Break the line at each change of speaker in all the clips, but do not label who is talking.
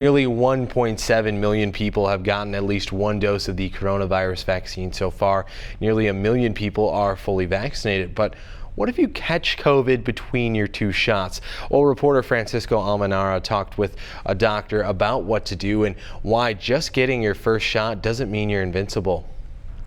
Nearly 1.7 million people have gotten at least one dose of the coronavirus vaccine so far. Nearly 1 million people are fully vaccinated. But what if you catch COVID between your two shots? Well, reporter Francisco Almanara talked with a doctor about what to do and why just getting your first shot doesn't mean you're invincible.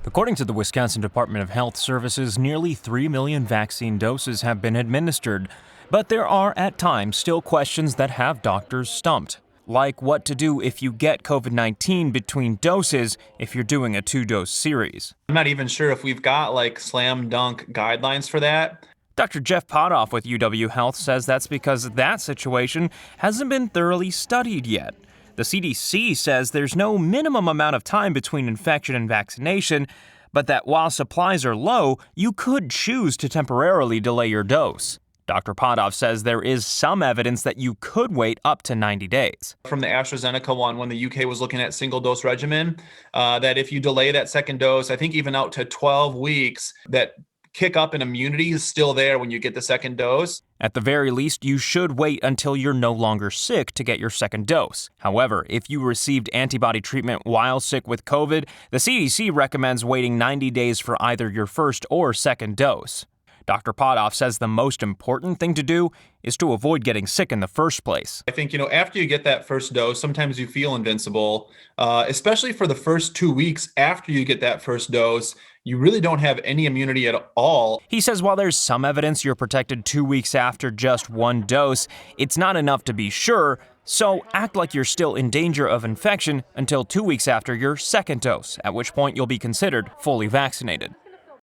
According to the Wisconsin Department of Health Services, nearly 3 million vaccine doses have been administered. But there are at times still questions that have doctors stumped. Like what to do if you get COVID-19 between doses if you're doing a 2-dose series.
I'm not even sure if we've got like slam dunk guidelines for that.
Dr. Jeff Potoff with UW Health says that's because that situation hasn't been thoroughly studied yet. The CDC says there's no minimum amount of time between infection and vaccination, but that while supplies are low, you could choose to temporarily delay your dose. Dr. Potoff says there is some evidence that you could wait up to 90 days.
From the AstraZeneca one, when the UK was looking at single-dose regimen, that if you delay that second dose, I think even out to 12 weeks, that kick up in immunity is still there when you get the second dose.
At the very least, you should wait until you're no longer sick to get your second dose. However, if you received antibody treatment while sick with COVID, the CDC recommends waiting 90 days for either your first or second dose. Dr. Potoff says the most important thing to do is to avoid getting sick in the first place.
I think, after you get that first dose, sometimes you feel invincible, especially for the first 2 weeks after you get that first dose. You really don't have any immunity at all.
He says while there's some evidence you're protected 2 weeks after just one dose, it's not enough to be sure, so act like you're still in danger of infection until 2 weeks after your second dose, at which point you'll be considered fully vaccinated.